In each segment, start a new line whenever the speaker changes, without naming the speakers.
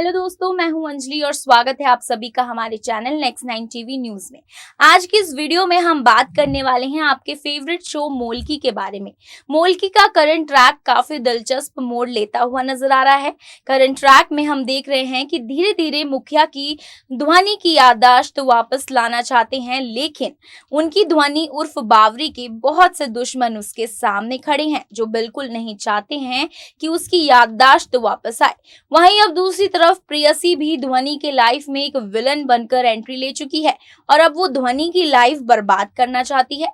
Hello दोस्तों, मैं हूं अंजलि और स्वागत है आप सभी का हमारे चैनल नेक्स्ट 9 टीवी न्यूज में। आज की इस वीडियो में हम बात करने वाले हैं आपके फेवरेट शो मोल्की के बारे में। मोल्की का करंट ट्रैक काफी दिलचस्प मोड़ लेता हुआ नजर आ रहा है। करंट ट्रैक में हम देख रहे हैं कि धीरे धीरे मुखिया की ध्वनि की याददाश्त वापस लाना चाहते हैं, लेकिन उनकी ध्वनि उर्फ बावरी के बहुत से दुश्मन उसके सामने खड़े हैं जो बिल्कुल नहीं चाहते हैं कि उसकी याददाश्त वापस आए। वहीं अब दूसरी तरफ प्रियसी भी ध्वनि के लाइफ में एक विलन बनकर एंट्री ले चुकी है और अब वो ध्वनि की लाइफ बर्बाद करना चाहती है।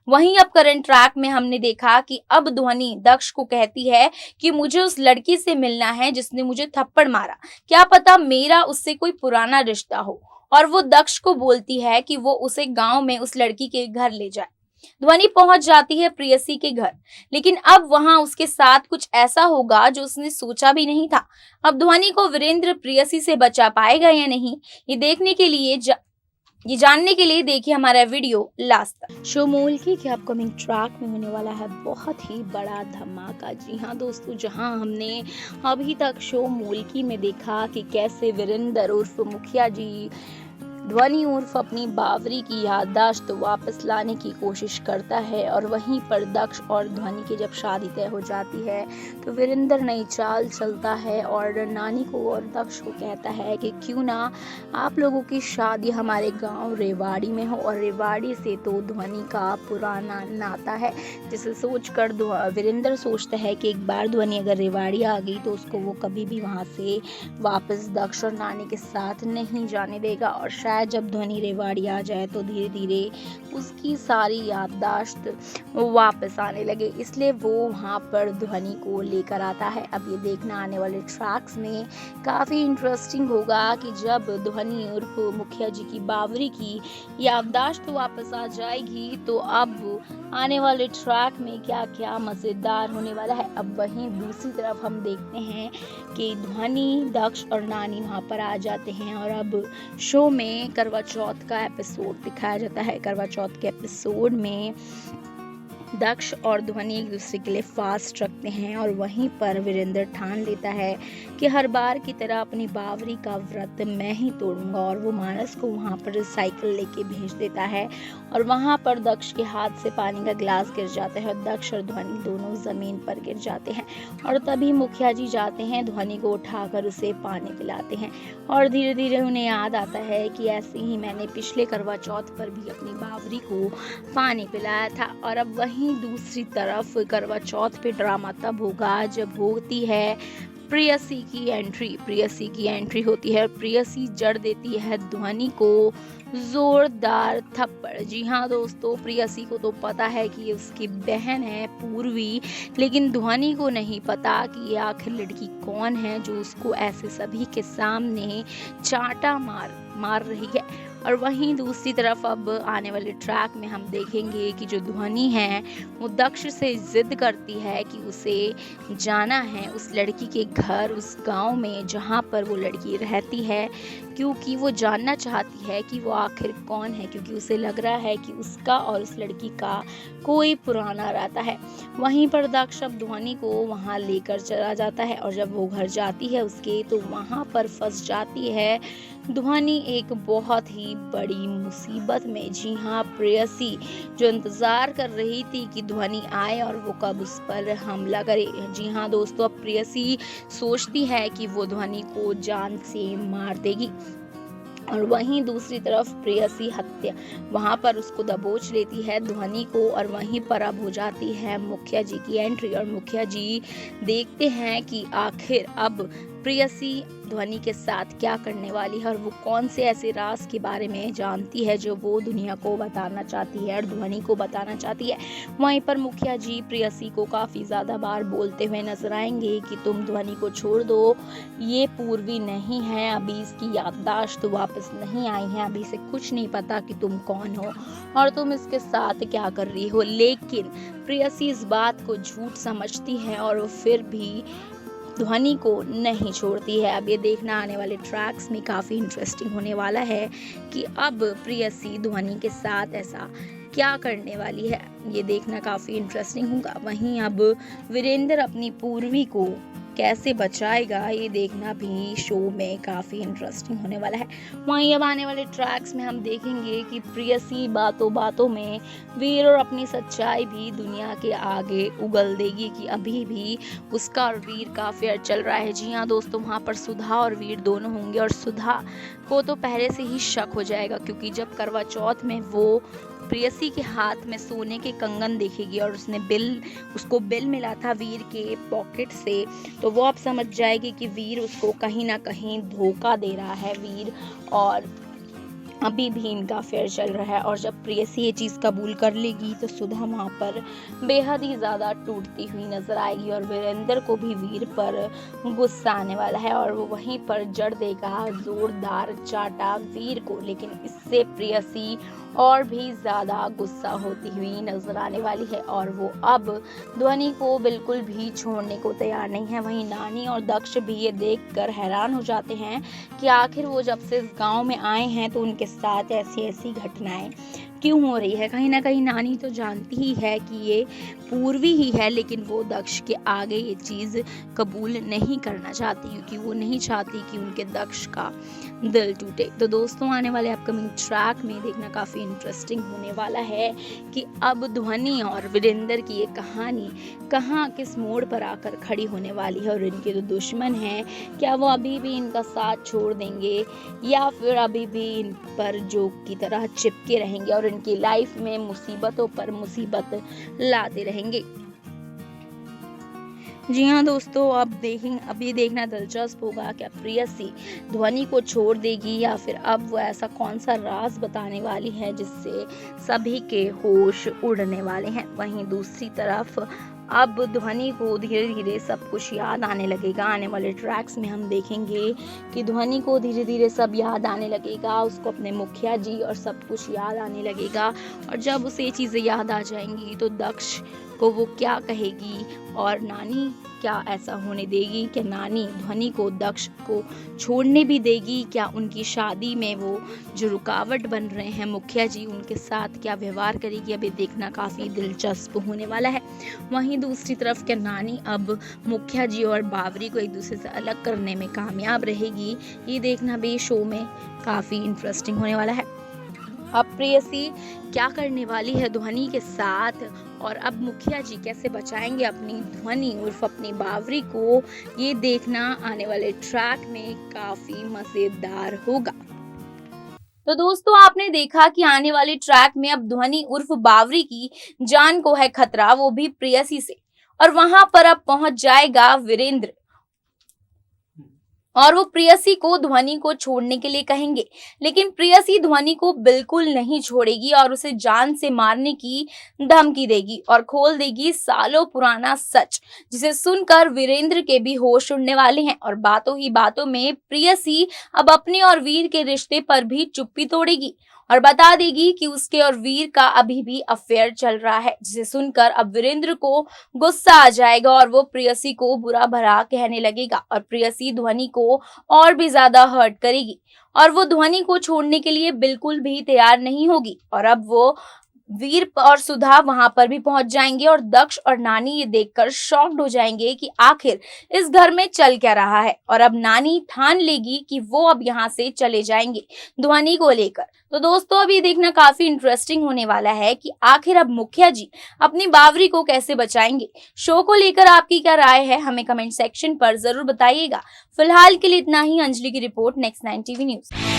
वहीं अब करंट ट्रैक में हमने देखा कि अब ध्वनि दक्ष को कहती है कि मुझे उस लड़की से मिलना है जिसने मुझे थप्पड़ मारा, क्या पता मेरा उससे कोई पुराना रिश्ता हो। और वो दक्ष को बोलती है कि वो उसे गांव में उस लड़की के घर ले जाए। ध्वनि पहुंच जाती है प्रियसी के घर, लेकिन अब वहां उसके साथ कुछ ऐसा होगा जो उसने सोचा भी नहीं था। अब ध्वनि को वीरेंद्र प्रियसी से बचा पाएगा या नहीं, ये देखने के लिए ये जानने के लिए देखिए हमारा वीडियो लास्ट तक। शो मोल्की के अपकमिंग ट्रैक में होने वाला है बहुत ही बड़ा धमाका। जी हाँ दोस्तों, जहां हमने अभी तक शो मोल्की में देखा कि कैसे वीरेंद्र उर्फ मुखिया जी ध्वनि उर्फ अपनी बावरी की याददाश्त वापस लाने की कोशिश करता है, और वहीं पर दक्ष और ध्वनि की जब शादी तय हो जाती है तो वीरेंद्र नई चाल चलता है और नानी को और दक्ष को कहता है कि क्यों ना आप लोगों की शादी हमारे गांव रेवाड़ी में हो, और रेवाड़ी से तो ध्वनि का पुराना नाता है। जिसे सोचकर वीरेंद्र सोचता है कि एक बार ध्वनि अगर रेवाड़ी आ गई तो उसको वो कभी भी वहां से वापस दक्ष और नानी के साथ नहीं जाने देगा, और शायद जब ध्वनि रेवाड़ी आ जाए तो धीरे धीरे उसकी सारी याददाश्त वापस आने लगे, इसलिए वो वहाँ पर ध्वनि को लेकर आता है। अब ये देखना आने वाले ट्रैक्स में काफ़ी इंटरेस्टिंग होगा कि जब ध्वनि उर्फ मुखिया जी की बावरी की याददाश्त वापस आ जाएगी तो अब आने वाले ट्रैक में क्या क्या मज़ेदार होने वाला है। अब वहीं दूसरी तरफ हम देखते हैं कि ध्वनि दक्ष और नानी वहाँ पर आ जाते हैं, और अब शो में करवा चौथ का एपिसोड दिखाया जाता है। करवा चौथ के एपिसोड में दक्ष और ध्वनि एक दूसरे के लिए फास्ट रखते हैं, और वहीं पर वीरेंद्र ठान लेता है कि हर बार की तरह अपनी बावरी का व्रत मैं ही तोड़ूंगा, और वो मानस को वहाँ पर साइकिल लेके भेज देता है, और वहाँ पर दक्ष के हाथ से पानी का गिलास गिर जाता है और दक्ष और ध्वनि दोनों जमीन पर गिर जाते हैं, और तभी मुखिया जी जाते हैं ध्वनि को उठाकर उसे पानी पिलाते हैं, और धीरे धीरे उन्हें याद आता है कि ऐसे ही मैंने पिछले करवा चौथ पर भी अपनी बावरी को पानी पिलाया था। और अब वहीं दूसरी तरफ करवा चौथ पे ड्रामा तब होगा जब होती है प्रियसी की एंट्री। प्रियसी की एंट्री होती है, प्रियसी जड़ देती है ध्वनि को जोरदार थप्पड़। जी हाँ दोस्तों, प्रियसी को तो पता है कि ये उसकी बहन है पूर्वी, लेकिन ध्वनि को नहीं पता कि ये आखिर लड़की कौन है जो उसको ऐसे सभी के सामने चांटा मार रही है। और वहीं दूसरी तरफ अब आने वाले ट्रैक में हम देखेंगे कि जो ध्वनि है वो दक्ष से जिद करती है कि उसे जाना है उस लड़की के घर, उस गांव में जहां पर वो लड़की रहती है, क्योंकि वो जानना चाहती है कि वो आखिर कौन है, क्योंकि उसे लग रहा है कि उसका और उस लड़की का कोई पुराना रहता है। वहीं पर दक्ष अब ध्वनि को वहां लेकर चला जाता है, और जब वो घर जाती है उसके तो वहां पर फंस जाती है ध्वनि एक बहुत ही बड़ी मुसीबत में। जी हाँ, प्रेयसी जो इंतजार कर रही थी कि ध्वनि आए और वो कब उस पर हमला करे। जी हाँ दोस्तों, अब प्रेयसी सोचती है कि वो ध्वनि को जान से मार देगी, और वहीं दूसरी तरफ प्रेयसी हत्या वहां पर उसको दबोच लेती है ध्वनि को, और वहीं पर अब हो जाती है मुखिया जी की एंट्री, और मुखिया जी देखते हैं कि आखिर अब प्रेयसी ध्वनि के साथ क्या करने वाली है, और वो कौन से ऐसे राज के बारे में जानती है जो वो दुनिया को बताना चाहती है और ध्वनि को बताना चाहती है। वहीं पर मुखिया जी प्रेयसी को काफ़ी ज़्यादा बार बोलते हुए नजर आएंगे कि तुम ध्वनि को छोड़ दो, ये पूर्वी नहीं है, अभी इसकी याददाश्त वापस नहीं आई है, अभी से कुछ नहीं पता कि तुम कौन हो और तुम इसके साथ क्या कर रही हो। लेकिन प्रेयसी इस बात को झूठ समझती है और वो फिर भी ध्वनि को नहीं छोड़ती है। अब ये देखना आने वाले ट्रैक्स में काफ़ी इंटरेस्टिंग होने वाला है कि अब प्रेयसी ध्वनि के साथ ऐसा क्या करने वाली है, ये देखना काफ़ी इंटरेस्टिंग होगा। वहीं अब वीरेंद्र अपनी पूर्वी को कैसे बचाएगा, ये देखना भी शो में काफ़ी इंटरेस्टिंग होने वाला है। वहीं अब आने वाले ट्रैक्स में हम देखेंगे कि प्रेयसी बातों बातों में वीर और अपनी सच्चाई भी दुनिया के आगे उगल देगी कि अभी भी उसका और वीर का अफेयर चल रहा है। जी हाँ दोस्तों, वहाँ पर सुधा और वीर दोनों होंगे और सुधा को तो पहले से ही शक हो जाएगा, क्योंकि जब करवा चौथ में वो प्रेयसी के हाथ में सोने के कंगन देखेगी और उसको बिल मिला था वीर के पॉकेट से, तो वो अब समझ जाएगी कि वीर उसको कहीं ना कहीं धोखा दे रहा है। वीर और अभी भी इनका अफेयर चल रहा है और जब प्रेयसी ये चीज़ कबूल कर लेगी तो सुधा वहाँ पर बेहद ही ज़्यादा टूटती हुई नजर आएगी और वीरेंद्र को भी वीर पर गुस्सा आने वाला है और वो वहीं पर जड़ देगा जोरदार चाटा वीर को। लेकिन इससे प्रेयसी और भी ज़्यादा गुस्सा होती हुई नजर आने वाली है और वो अब ध्वनि को बिल्कुल भी छोड़ने को तैयार नहीं है। वहीं नानी और दक्ष भी ये देखकर हैरान हो जाते हैं कि आखिर वो जब से इस गांव में आए हैं तो उनके साथ ऐसी घटनाएं क्यों हो रही है। कहीं ना कहीं नानी तो जानती ही है कि ये पूर्वी ही है, लेकिन वो दक्ष के आगे ये चीज़ कबूल नहीं करना चाहती, क्योंकि वो नहीं चाहती कि उनके दक्ष का दिल टूटे। तो दोस्तों, आने वाले अपकमिंग ट्रैक में देखना काफ़ी इंटरेस्टिंग होने वाला है कि अब ध्वनि और वीरेंद्र की ये कहानी कहाँ किस मोड़ पर आकर खड़ी होने वाली है और इनके जो दुश्मन हैं, क्या वो अभी भी इनका साथ छोड़ देंगे या फिर अभी भी इन पर जोक की तरह चिपके रहेंगे और इनकी लाइफ में मुसीबतों पर मुसीबत लाते रहेंगे। जी हाँ दोस्तों, अभी देखना दिलचस्प होगा क्या प्रेयसी ध्वनि को छोड़ देगी या फिर अब वो ऐसा कौन सा राज बताने वाली है जिससे सभी के होश उड़ने वाले हैं। वहीं दूसरी तरफ अब ध्वनि को धीरे धीरे सब कुछ याद आने लगेगा। आने वाले ट्रैक्स में हम देखेंगे कि ध्वनि को धीरे धीरे सब याद आने लगेगा, उसको अपने मुखिया जी और सब कुछ याद आने लगेगा और जब उसे चीज़ें याद आ जाएंगी तो दक्ष को वो क्या कहेगी और नानी क्या ऐसा होने देगी, क्या नानी ध्वनि को दक्ष को छोड़ने भी देगी, क्या उनकी शादी में वो जो रुकावट बन रहे हैं मुखिया जी उनके साथ क्या व्यवहार करेगी, अभी देखना काफ़ी दिलचस्प होने वाला है। वहीं दूसरी तरफ क्या नानी अब मुखिया जी और बावरी को एक दूसरे से अलग करने में कामयाब रहेगी, ये देखना भी शो में काफ़ी इंटरेस्टिंग होने वाला है। अब प्रेयसी क्या करने वाली है ध्वनि के साथ और अब मुखिया जी कैसे बचाएंगे अपनी ध्वनि उर्फ अपनी बावरी को, ये देखना आने वाले ट्रैक में काफी मजेदार होगा। तो दोस्तों, आपने देखा कि आने वाले ट्रैक में अब ध्वनि उर्फ बावरी की जान को है खतरा, वो भी प्रेयसी से, और वहां पर अब पहुंच जाएगा वीरेंद्र और वो प्रेयसी को ध्वनि को छोड़ने के लिए कहेंगे, लेकिन प्रेयसी ध्वनि को बिल्कुल नहीं छोड़ेगी और उसे जान से मारने की धमकी देगी और खोल देगी सालों पुराना सच, जिसे सुनकर वीरेंद्र के भी होश उड़ने वाले हैं और बातों ही बातों में प्रेयसी अब अपने और वीर के रिश्ते पर भी चुप्पी तोड़ेगी और बता देगी कि उसके और वीर का अभी भी अफेयर चल रहा है, जिसे सुनकर अब वीरेंद्र को गुस्सा आ जाएगा और वो प्रेयसी को बुरा भला कहने लगेगा और प्रेयसी ध्वनि को और भी ज्यादा हर्ट करेगी और वो ध्वनि को छोड़ने के लिए बिल्कुल भी तैयार नहीं होगी और अब वो वीर और सुधा वहां पर भी पहुंच जाएंगे और दक्ष और नानी ये देखकर शॉक्ड हो जाएंगे कि आखिर इस घर में चल क्या रहा है और अब नानी ठान लेगी कि वो अब यहाँ से चले जाएंगे ध्वनि को लेकर। तो दोस्तों, अभी देखना काफी इंटरेस्टिंग होने वाला है कि आखिर अब मुखिया जी अपनी बावरी को कैसे बचाएंगे। शो को लेकर आपकी क्या राय है, हमें कमेंट सेक्शन पर जरूर बताइएगा। फिलहाल के लिए इतना ही। अंजलि की रिपोर्ट, नेक्स्ट 9 टीवी न्यूज।